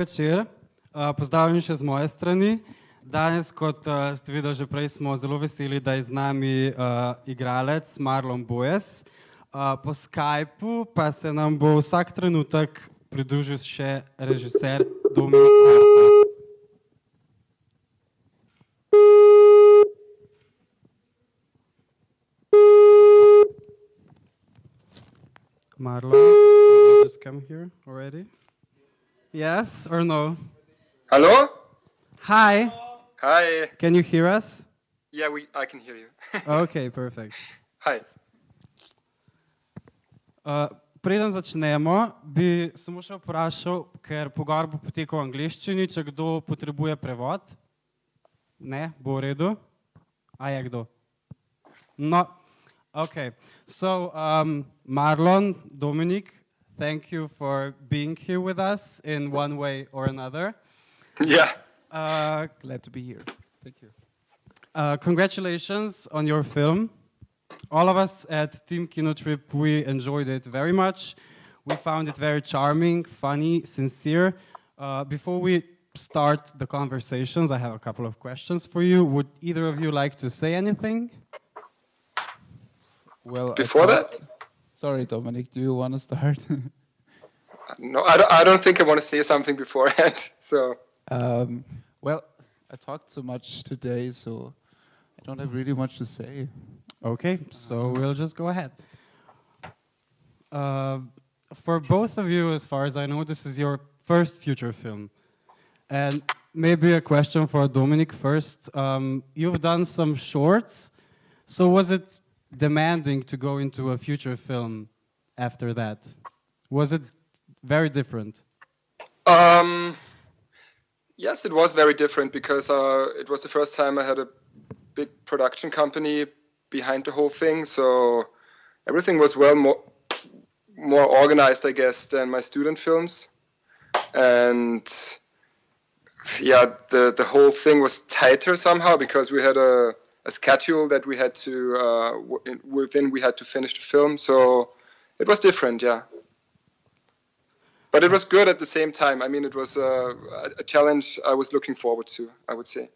večer. Pozdravljeni še z moje strani. Danes, kot ste videli že prej, smo zelo veseli, da je z nami igralec Marlon Boess. Po Skypu pa se nam bo vsak trenutek pridružil še režiser Dominik Hartl. Marlon, will you just come here already? Yes or no? Hello? Hi. Hi. Can you hear us? Yeah, I can hear you. Okay, perfect. Hi. Preden začnemo, bi samo še vprašal, ker pogovor bo potekal v angleščini, če kdo potrebuje prevod. Ne, bo v redu? A je kdo? No, okay. So, Marlon, Dominik, thank you for being here with us in one way or another. Yeah. Glad to be here. Thank you. Congratulations on your film. All of us at Team Kinotrip, we enjoyed it very much. We found it very charming, funny, sincere. Before we start the conversations, I have a couple of questions for you. Would either of you like to say anything? Well, Before that? Sorry, Dominik, do you want to start? No, I don't think I want to say something beforehand. So. Well, I talked so much today, so I don't have really much to say. Okay, so we'll just go ahead. For both of you, as far as I know, this is your first feature film. And maybe a question for Dominik first. You've done some shorts, so was it demanding to go into a feature film after that? Was it very different? Yes, it was very different because it was the first time I had a big production company behind the whole thing, so everything was more organized, I guess, than my student films. And yeah, the whole thing was tighter somehow because we had a schedule that we had to within we had to finish the film, so it was different, yeah. But it was good at the same time. I mean, it was a challenge I was looking forward to, I would say.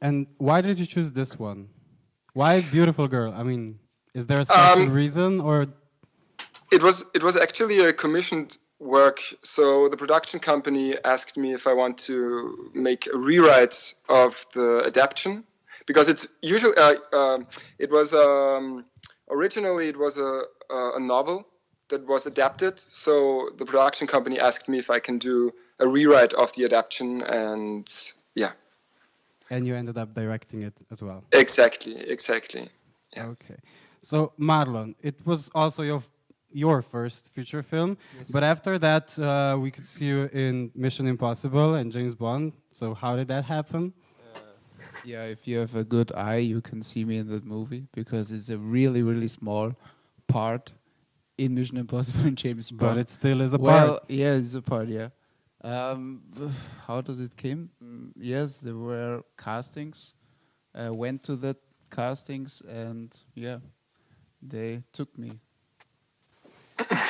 And why did you choose this one? Why Beautiful Girl? I mean, is there a special reason, or? It was actually a commissioned work. So the production company asked me if I want to make a rewrite of the adaptation, because it's usually it was originally it was a novel that was adapted. So the production company asked me if I can do a rewrite of the adaptation, and yeah. And you ended up directing it as well. Exactly. Yeah. Okay. So Marlon, it was also your first feature film, yes, but after that we could see you in Mission Impossible and James Bond. So how did that happen? Yeah, if you have a good eye, you can see me in that movie because it's a really, really small part in Mission Impossible and James Bond. But it still is a part. Well, yeah, it's a part, yeah. How does it came? Yes, there were castings. Went to the castings, and yeah, they took me.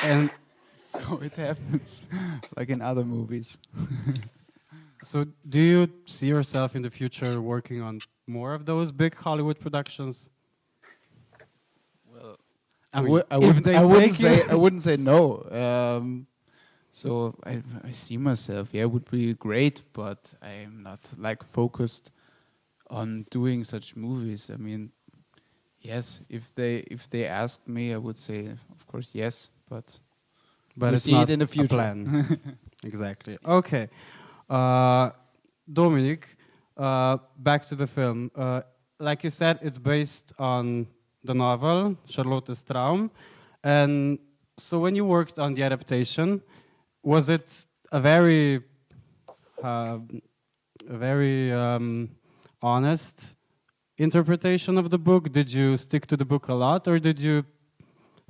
And so it happens, like in other movies. So do you see yourself in the future working on more of those big Hollywood productions? Well, I mean, I wouldn't say no. So I see myself, yeah, it would be great, but I'm not like focused on doing such movies. I mean, yes, if they ask me, I would say, of course, yes, but we'll it's see not it in the future. A plan. Exactly. Okay. Dominik, back to the film. Like you said, it's based on the novel Charlotte's Traum, and so when you worked on the adaptation, was it a very honest interpretation of the book? Did you stick to the book a lot, or did you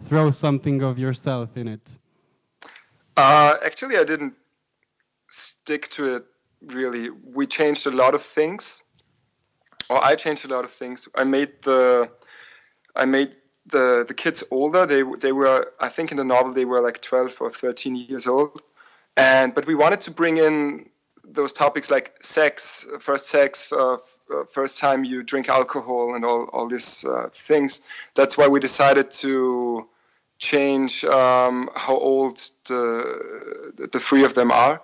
throw something of yourself in it? Actually, I didn't stick to it really. We changed a lot of things, or I changed a lot of things. I made the kids older. They were, I think in the novel they were like 12 or 13 years old, But we wanted to bring in those topics like sex, first time you drink alcohol, and all these things. That's why we decided to change how old the three of them are.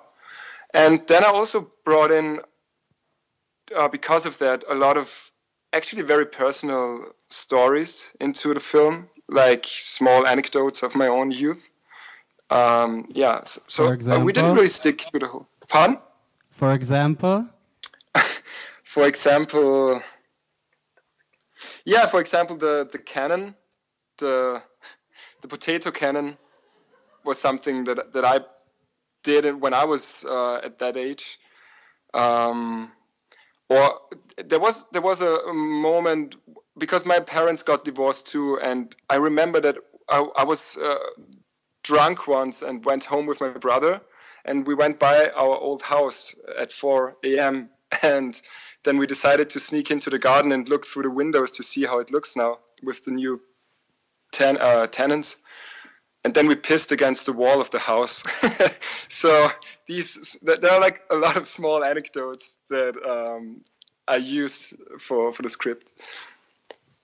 And then I also brought in, because of that, a lot of actually very personal stories into the film, like small anecdotes of my own youth. So we didn't really stick to the whole... Pardon? For example? For example, the cannon, the potato cannon was something that I did when I was at that age. Or there was a moment, because my parents got divorced too, and I remember that I was drunk once and went home with my brother, and we went by our old house at 4 a.m. and then we decided to sneak into the garden and look through the windows to see how it looks now with the new tenants. And then we pissed against the wall of the house. So there are like a lot of small anecdotes that I used for the script.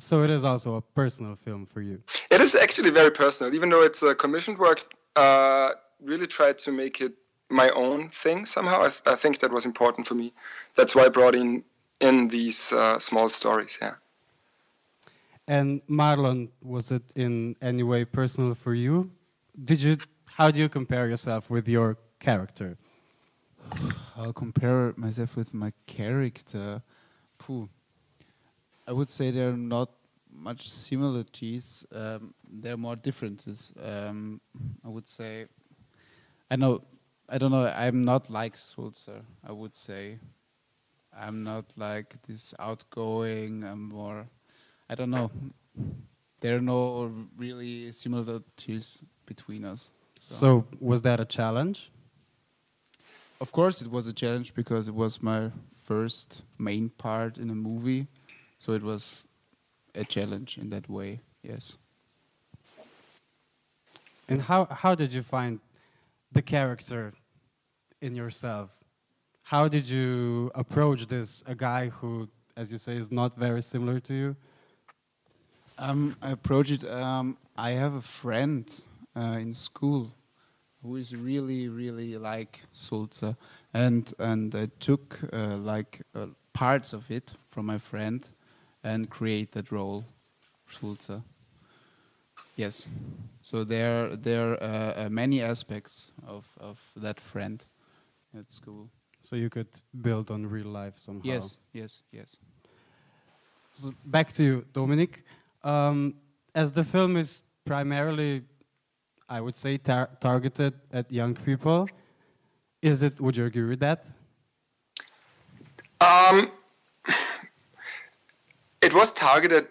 So it is also a personal film for you. It is actually very personal, even though it's a commissioned work. Really tried to make it my own thing somehow. I think that was important for me. That's why I brought in these small stories. Yeah. And Marlon, was it in any way personal for you? How do you compare yourself with your character? I'll compare myself with my character. I would say there are not much similarities. There are more differences. I would say, I don't know. I'm not like Sulzer. I would say, I'm not like this outgoing. I'm more. I don't know. There are no really similarities between us. So was that a challenge? Of course, it was a challenge because it was my first main part in a movie. So it was a challenge in that way, yes. And how did you find the character in yourself? How did you approach this, a guy who, as you say, is not very similar to you? I approach it. I have a friend in school who is really, really like Sulzer, and I took parts of it from my friend and create that role, Sulzer. Yes. So there are many aspects of that friend at school. So you could build on real life somehow. Yes. So back to you, Dominik. As the film is primarily, I would say, targeted at young people, would you agree with that? It was targeted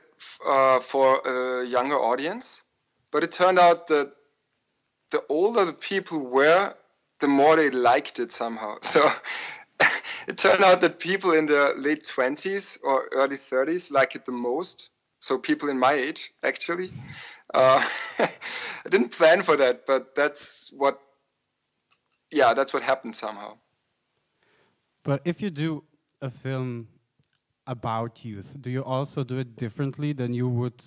for a younger audience, but it turned out that the older the people were, the more they liked it somehow. So it turned out that people in their late 20s or early 30s like it the most. So people in my age, actually. I didn't plan for that, but that's what happened somehow. But if you do a film about youth, do you also do it differently than you would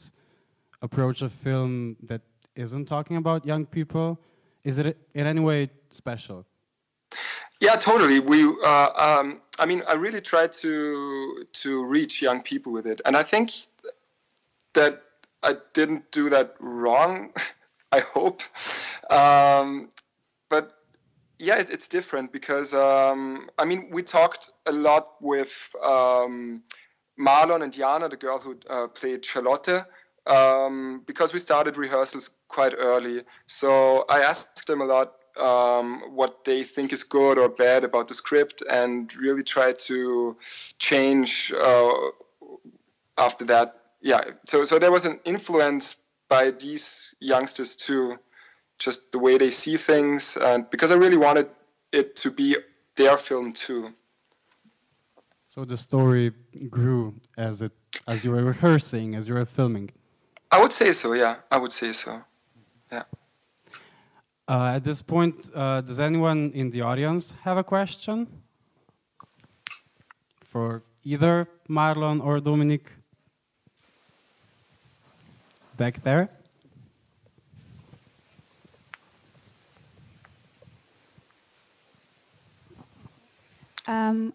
approach a film that isn't talking about young people? Is it in any way special? Yeah, totally. I really tried to reach young people with it, and I think that I didn't do that wrong. I hope, but yeah, it's different because we talked a lot with Marlon and Jana, the girl who played Charlotte, because we started rehearsals quite early. So I asked them a lot what they think is good or bad about the script, and really try to change after that. Yeah, so there was an influence by these youngsters too, just the way they see things, and because I really wanted it to be their film too. So the story grew as you were rehearsing, as you were filming. I would say so. Yeah, I would say so. Yeah. At this point, does anyone in the audience have a question for either Marlon or Dominik? Back there.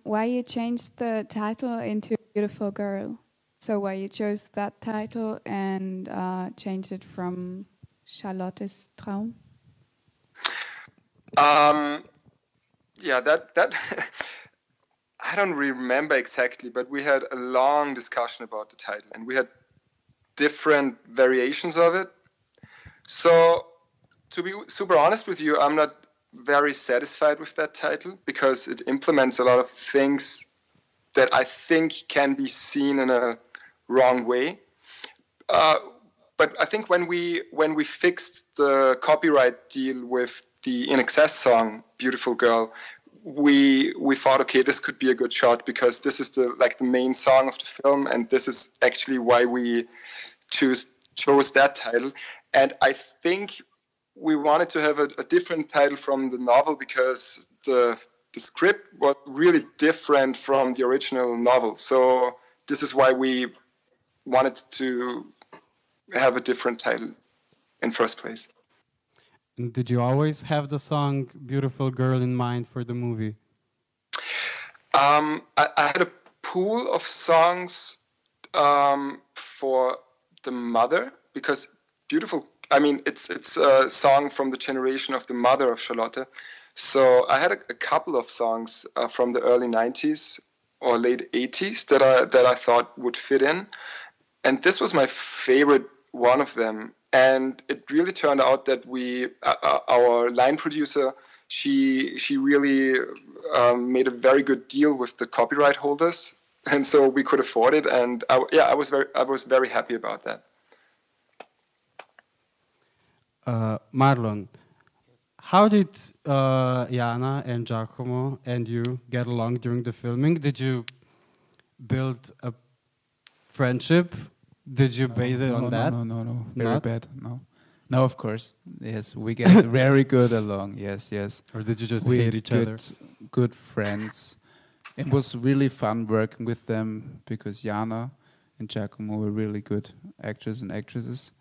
Why you changed the title into Beautiful Girl? So why you chose that title and changed it from Charlotte's Traum? Yeah, that I don't remember exactly, but we had a long discussion about the title, and we had different variations of it. So, to be super honest with you, I'm not very satisfied with that title because it implements a lot of things that I think can be seen in a wrong way. But I think when we fixed the copyright deal with the In Excess song "Beautiful Girl," we thought, okay, this could be a good shot because this is the main song of the film, and this is actually why we chose that title. And I think we wanted to have a different title from the novel because the script was really different from the original novel. So this is why we wanted to have a different title in first place. And did you always have the song Beautiful Girl in mind for the movie? I had a pool of songs for the mother because it's a song from the generation of the mother of Charlotte. So I had a couple of songs from the early 90s or late 80s that I thought would fit in. And this was my favorite one of them. And it really turned out that our line producer, she really made a very good deal with the copyright holders, and so we could afford it. And I was very happy about that. Marlon, how did Jana and Giacomo and you get along during the filming? Did you build a friendship? Did you base it on that? No. Very bad. No, of course. Yes, we get very good along. Yes. Or did you just hate each other? Good friends. It was really fun working with them because Jana and Giacomo were really good actors and actresses.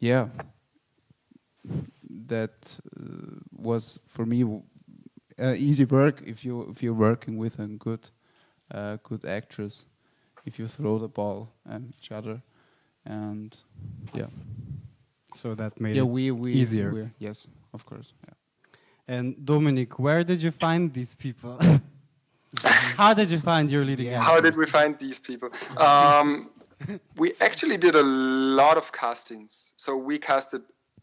Yeah, that was for me easy work if you're working with a good actress. If you throw the ball at each other, and yeah. So that made it easier. Yes, of course. Yeah. And Dominik, where did you find these people? How did you find your leading actors? How did we find these people? We actually did a lot of castings. So we casted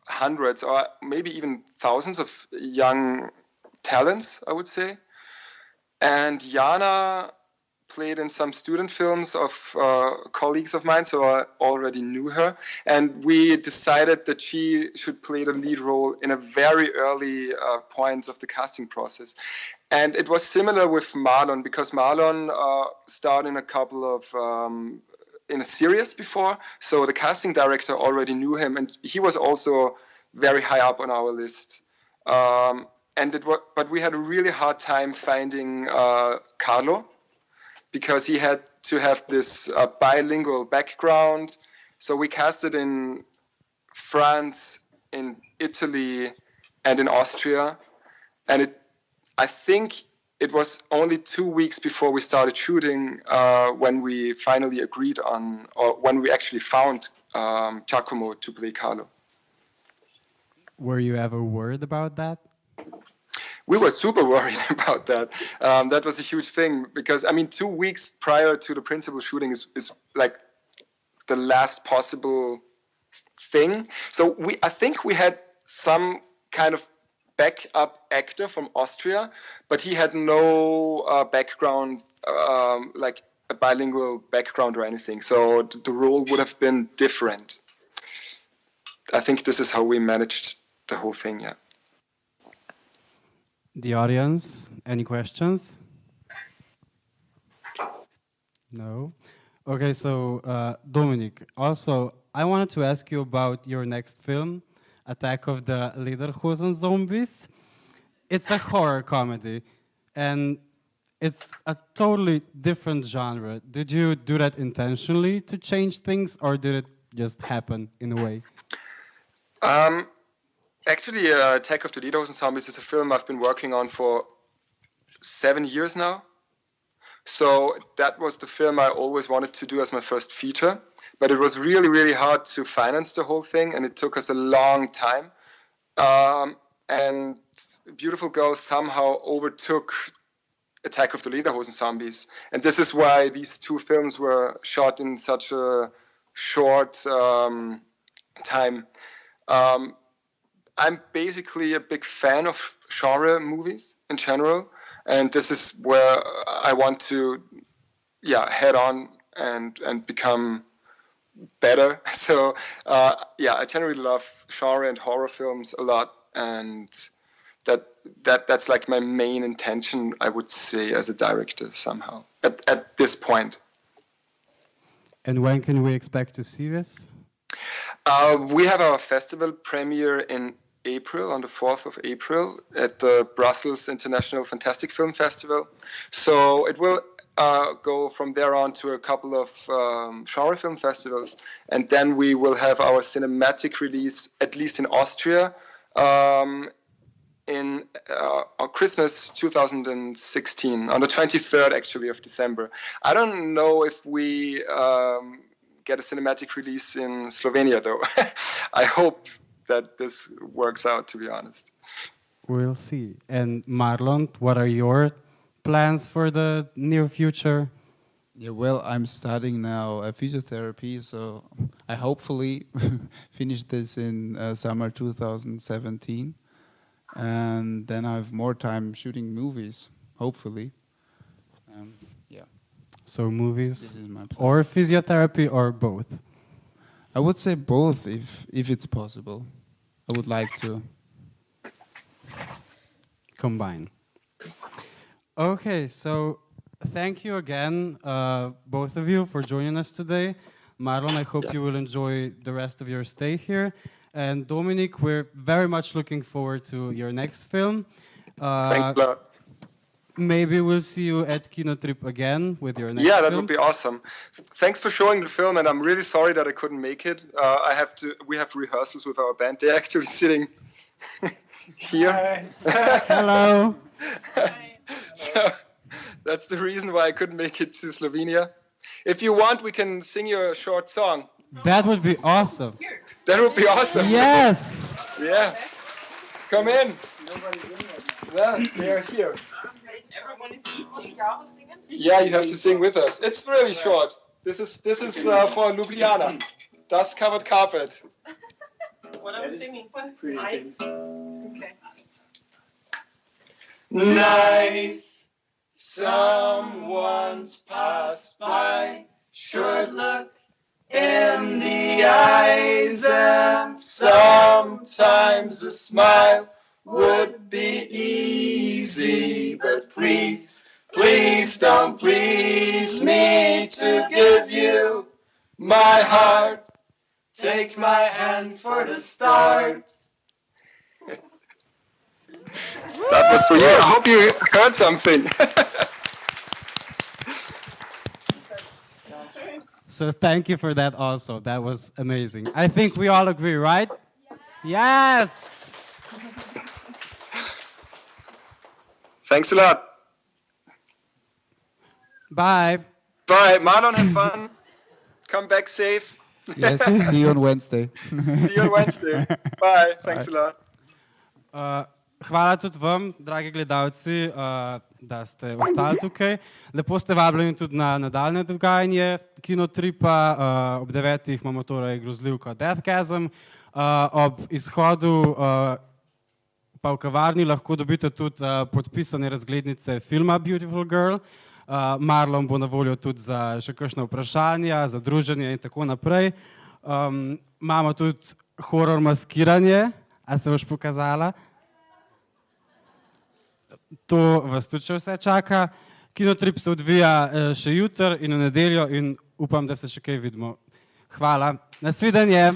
hundreds or maybe even thousands of young talents, I would say. And Jana played in some student films of colleagues of mine, so I already knew her. And we decided that she should play the lead role in a very early point of the casting process. And it was similar with Marlon, because Marlon starred in a couple of in a series before, so the casting director already knew him, and he was also very high up on our list. But we had a really hard time finding Carlo, because he had to have this bilingual background. So we casted in France, in Italy, and in Austria. And I think it was only 2 weeks before we started shooting when we finally agreed on, or when we actually found Giacomo to play Carlo. Were you ever worried about that? We were super worried about that. That was a huge thing because, 2 weeks prior to the principal shooting is like the last possible thing. So I think we had some kind of backup actor from Austria, but he had no background, like a bilingual background or anything. So the role would have been different. I think this is how we managed the whole thing, yeah. The audience, any questions? No? Okay, so Dominik, also, I wanted to ask you about your next film, Attack of the Lederhosen Zombies. It's a horror comedy, and it's a totally different genre. Did you do that intentionally to change things, or did it just happen in a way? Actually, Attack of the Lederhosen Zombies is a film I've been working on for 7 years now. So that was the film I always wanted to do as my first feature. But it was really, really hard to finance the whole thing, and it took us a long time. And Beautiful Girl somehow overtook Attack of the Lederhosen Zombies. And this is why these two films were shot in such a short time. I'm basically a big fan of genre movies in general. And this is where I want to head on and become better. So I generally love genre and horror films a lot, and that's like my main intention, I would say, as a director somehow at this point. And when can we expect to see this? We have our festival premiere in April, on the 4th of April, at the Brussels International Fantastic Film Festival. So it will go from there on to a couple of genre film festivals, and then we will have our cinematic release, at least in Austria, in Christmas 2016, on the 23rd actually of December. I don't know if we get a cinematic release in Slovenia though. I hope that this works out, to be honest. We'll see. And Marlon, what are your plans for the near future? Yeah, well, I'm studying now physiotherapy, so I hopefully finish this in summer 2017. And then I have more time shooting movies, hopefully. So movies, This is my plan. or physiotherapy, or both? I would say both, if it's possible. I would like to. Combine. Okay, so thank you again, both of you, for joining us today. Marlon, I hope you will enjoy the rest of your stay here. And Dominik, we're very much looking forward to your next film. Thanks a lot. Maybe we'll see you at Kinotrip again with your next film. Yeah, that would be awesome. Thanks for showing the film, and I'm really sorry that I couldn't make it. We have rehearsals with our band. They're actually sitting here. Hello. So that's the reason why I couldn't make it to Slovenia. If you want, we can sing you a short song. That would be awesome. That would be awesome. Yes. Yeah. Come in. Yeah, they're here. Everyone is singing? Yeah, you have to sing with us. It's really short. This is for Ljubljana. Dust covered carpet. What are we singing? Nice. Okay. Nice. Someone's passed by. Should look in the eyes, and sometimes a smile would be easy, but please, please don't please me to give you my heart. Take my hand for the start. That was for you. I hope you heard something. So thank you for that also. That was amazing. I think we all agree, right? Yes! Thanks a lot. Bye. Bye. Marlon, have fun. Come back safe. Yes, see you on Wednesday. See you on Wednesday. Bye. Thanks a lot. Hvala tudi vam, dragi gledalci, da ste ostali tukaj. Lepo ste vabljeni tudi na nadaljne dogajanje Kinotripa. Ob 9. imamo torej grozljivko Deathgasm. Ob izhodu pa v kavarni lahko dobite tudi podpisane razglednice filma Beautiful Girl. Marlon bo na voljo tudi za še kakšne vprašanja, za druženje in tako naprej. Imamo tudi horror maskiranje. A se boš pokazala? To vas tudi še vse čaka. Kinotrip se odvija še jutri in v nedeljo in upam, da se še kaj vidimo. Hvala. Nasvidenje.